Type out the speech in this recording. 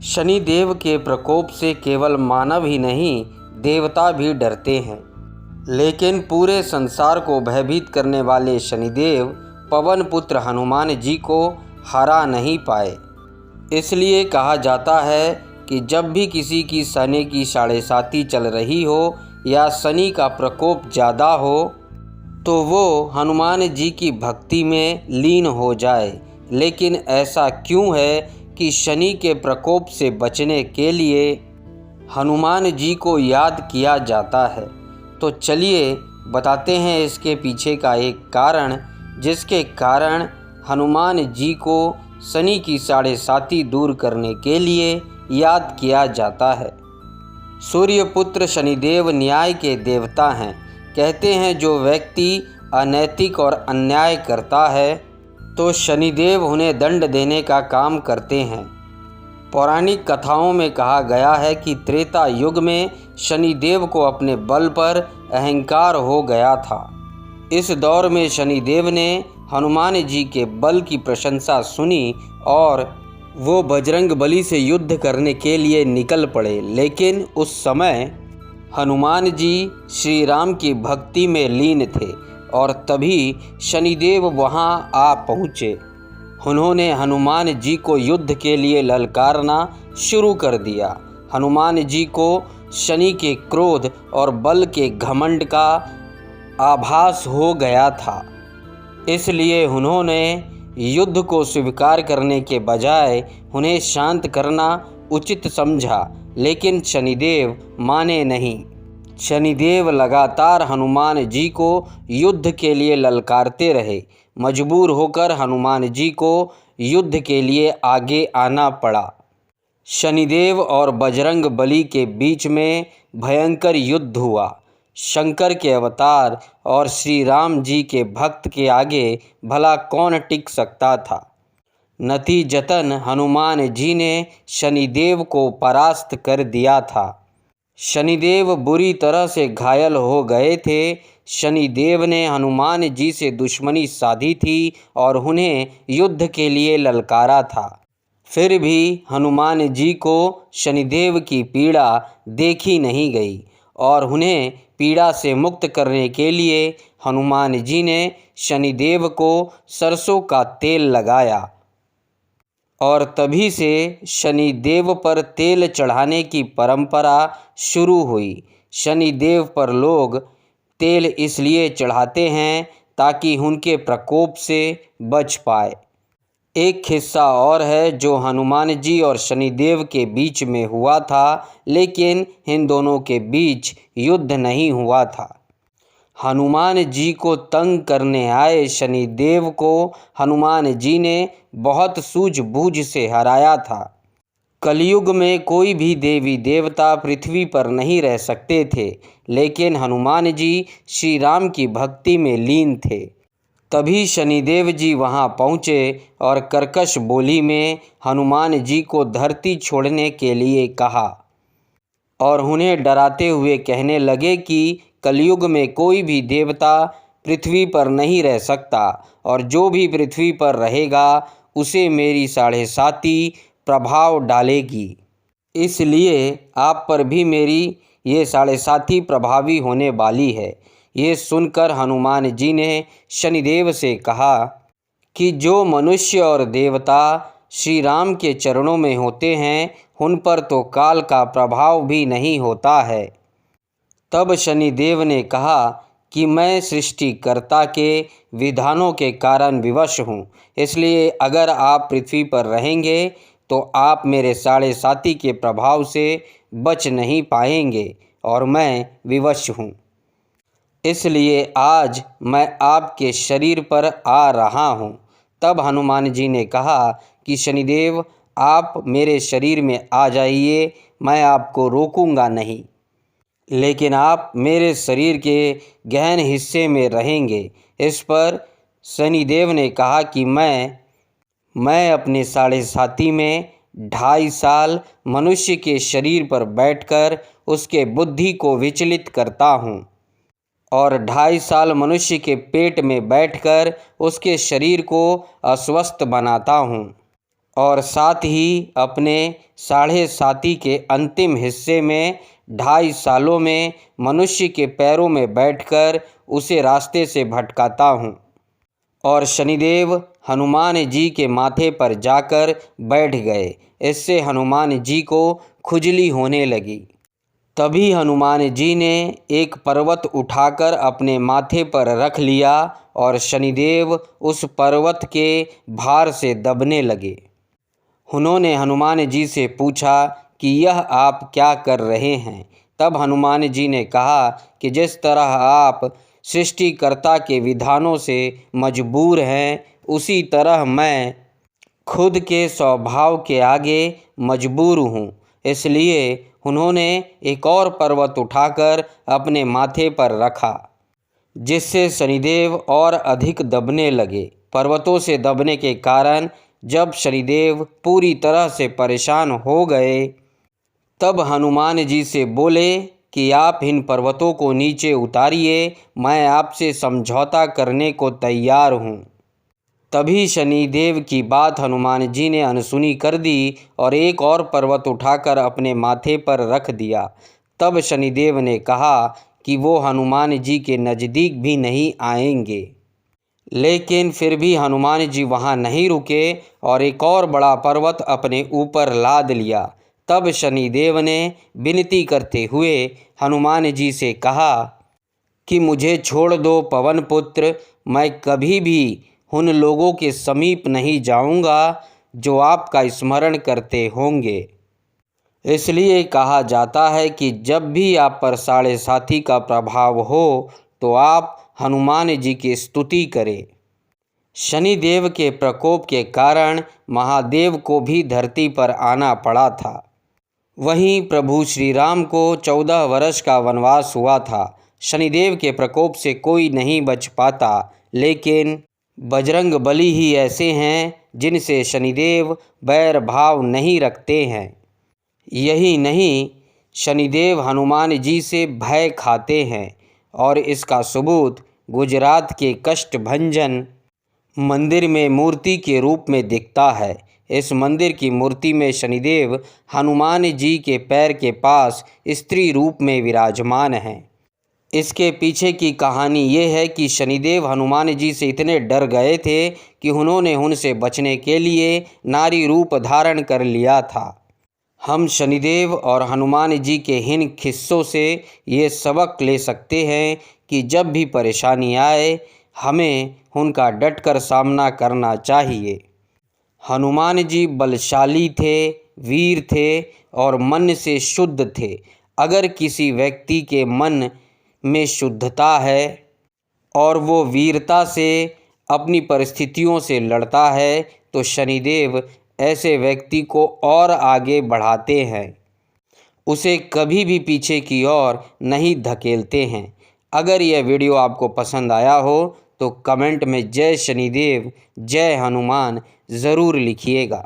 शनिदेव के प्रकोप से केवल मानव ही नहीं, देवता भी डरते हैं। लेकिन पूरे संसार को भयभीत करने वाले शनिदेव पवन पुत्र हनुमान जी को हरा नहीं पाए। इसलिए कहा जाता है कि जब भी किसी की शनि की साढ़े साती चल रही हो या शनि का प्रकोप ज़्यादा हो तो वो हनुमान जी की भक्ति में लीन हो जाए। लेकिन ऐसा क्यों है कि शनि के प्रकोप से बचने के लिए हनुमान जी को याद किया जाता है? तो चलिए बताते हैं इसके पीछे का एक कारण, जिसके कारण हनुमान जी को शनि की साढ़े साती दूर करने के लिए याद किया जाता है। सूर्यपुत्र शनिदेव न्याय के देवता हैं। कहते हैं जो व्यक्ति अनैतिक और अन्याय करता है तो शनिदेव उन्हें दंड देने का काम करते हैं। पौराणिक कथाओं में कहा गया है कि त्रेता युग में शनिदेव को अपने बल पर अहंकार हो गया था। इस दौर में शनिदेव ने हनुमान जी के बल की प्रशंसा सुनी और वो बजरंग बली से युद्ध करने के लिए निकल पड़े। लेकिन उस समय हनुमान जी श्री राम की भक्ति में लीन थे और तभी शनिदेव वहां आ पहुँचे। उन्होंने हनुमान जी को युद्ध के लिए ललकारना शुरू कर दिया। हनुमान जी को शनि के क्रोध और बल के घमंड का आभास हो गया था। इसलिए उन्होंने युद्ध को स्वीकार करने के बजाय उन्हें शांत करना उचित समझा। लेकिन शनिदेव माने नहीं। शनिदेव लगातार हनुमान जी को युद्ध के लिए ललकारते रहे। मजबूर होकर हनुमान जी को युद्ध के लिए आगे आना पड़ा। शनिदेव और बजरंग बली के बीच में भयंकर युद्ध हुआ। शंकर के अवतार और श्री राम जी के भक्त के आगे भला कौन टिक सकता था। नतीजतन हनुमान जी ने शनिदेव को परास्त कर दिया था। शनिदेव बुरी तरह से घायल हो गए थे। शनिदेव ने हनुमान जी से दुश्मनी साधी थी और उन्हें युद्ध के लिए ललकारा था। फिर भी हनुमान जी को शनिदेव की पीड़ा देखी नहीं गई और उन्हें पीड़ा से मुक्त करने के लिए हनुमान जी ने शनिदेव को सरसों का तेल लगाया और तभी से शनिदेव पर तेल चढ़ाने की परंपरा शुरू हुई। शनिदेव पर लोग तेल इसलिए चढ़ाते हैं ताकि उनके प्रकोप से बच पाए। एक किस्सा और है जो हनुमान जी और शनिदेव के बीच में हुआ था, लेकिन इन दोनों के बीच युद्ध नहीं हुआ था। हनुमान जी को तंग करने आए शनिदेव को हनुमान जी ने बहुत सूझबूझ से हराया था। कलयुग में कोई भी देवी देवता पृथ्वी पर नहीं रह सकते थे, लेकिन हनुमान जी श्री राम की भक्ति में लीन थे। तभी शनिदेव जी वहां पहुँचे और कर्कश बोली में हनुमान जी को धरती छोड़ने के लिए कहा और उन्हें डराते हुए कहने लगे कि कलयुग में कोई भी देवता पृथ्वी पर नहीं रह सकता और जो भी पृथ्वी पर रहेगा उसे मेरी साढ़े साती प्रभाव डालेगी। इसलिए आप पर भी मेरी ये साढ़े साती प्रभावी होने वाली है। ये सुनकर हनुमान जी ने शनिदेव से कहा कि जो मनुष्य और देवता श्री राम के चरणों में होते हैं उन पर तो काल का प्रभाव भी नहीं होता है। तब शनिदेव ने कहा कि मैं सृष्टिकर्ता के विधानों के कारण विवश हूँ, इसलिए अगर आप पृथ्वी पर रहेंगे तो आप मेरे साढ़े साती के प्रभाव से बच नहीं पाएंगे और मैं विवश हूँ। इसलिए आज मैं आपके शरीर पर आ रहा हूँ। तब हनुमान जी ने कहा कि शनिदेव आप मेरे शरीर में आ जाइए, मैं आपको रोकूंगा नहीं, लेकिन आप मेरे शरीर के गहन हिस्से में रहेंगे। इस पर शनिदेव ने कहा कि मैं अपने साढ़े साती में 2.5 साल मनुष्य के शरीर पर बैठकर उसके बुद्धि को विचलित करता हूँ और 2.5 साल मनुष्य के पेट में बैठकर उसके शरीर को अस्वस्थ बनाता हूँ। और साथ ही अपने 7.5 के अंतिम हिस्से में 2.5 सालों में मनुष्य के पैरों में बैठकर उसे रास्ते से भटकाता हूँ। और शनिदेव हनुमान जी के माथे पर जाकर बैठ गए। इससे हनुमान जी को खुजली होने लगी। तभी हनुमान जी ने एक पर्वत उठाकर अपने माथे पर रख लिया और शनिदेव उस पर्वत के भार से दबने लगे। उन्होंने हनुमान जी से पूछा कि यह आप क्या कर रहे हैं। तब हनुमान जी ने कहा कि जिस तरह आप सृष्टिकर्ता के विधानों से मजबूर हैं, उसी तरह मैं खुद के स्वभाव के आगे मजबूर हूँ। इसलिए उन्होंने एक और पर्वत उठाकर अपने माथे पर रखा, जिससे शनिदेव और अधिक दबने लगे। पर्वतों से दबने के कारण जब शनिदेव पूरी तरह से परेशान हो गए, तब हनुमान जी से बोले कि आप इन पर्वतों को नीचे उतारिए, मैं आपसे समझौता करने को तैयार हूँ। तभी शनिदेव की बात हनुमान जी ने अनसुनी कर दी और एक और पर्वत उठाकर अपने माथे पर रख दिया। तब शनिदेव ने कहा कि वो हनुमान जी के नज़दीक भी नहीं आएंगे। लेकिन फिर भी हनुमान जी वहाँ नहीं रुके और एक और बड़ा पर्वत अपने ऊपर लाद लिया। तब शनिदेव ने विनती करते हुए हनुमान जी से कहा कि मुझे छोड़ दो पवन पुत्र, मैं कभी भी उन लोगों के समीप नहीं जाऊंगा जो आपका स्मरण करते होंगे। इसलिए कहा जाता है कि जब भी आप पर 7.5 का प्रभाव हो तो आप हनुमान जी की स्तुति करें। शनिदेव के प्रकोप के कारण महादेव को भी धरती पर आना पड़ा था। वहीं प्रभु श्री राम को 14 वर्ष का वनवास हुआ था। शनिदेव के प्रकोप से कोई नहीं बच पाता, लेकिन बजरंग बली ही ऐसे हैं जिनसे शनिदेव बैर भाव नहीं रखते हैं। यही नहीं, शनिदेव हनुमान जी से भय खाते हैं और इसका सबूत गुजरात के कष्टभंजन मंदिर में मूर्ति के रूप में दिखता है। इस मंदिर की मूर्ति में शनिदेव हनुमान जी के पैर के पास स्त्री रूप में विराजमान हैं। इसके पीछे की कहानी ये है कि शनिदेव हनुमान जी से इतने डर गए थे कि उन्होंने उनसे बचने के लिए नारी रूप धारण कर लिया था। हम शनिदेव और हनुमान जी के इन किस्सों से ये सबक ले सकते हैं कि जब भी परेशानी आए, हमें उनका डटकर सामना करना चाहिए। हनुमान जी बलशाली थे, वीर थे और मन से शुद्ध थे। अगर किसी व्यक्ति के मन में शुद्धता है और वो वीरता से अपनी परिस्थितियों से लड़ता है, तो शनिदेव ऐसे व्यक्ति को और आगे बढ़ाते हैं, उसे कभी भी पीछे की ओर नहीं धकेलते हैं। अगर यह वीडियो आपको पसंद आया हो तो कमेंट में जय शनिदेव, जय हनुमान ज़रूर लिखिएगा।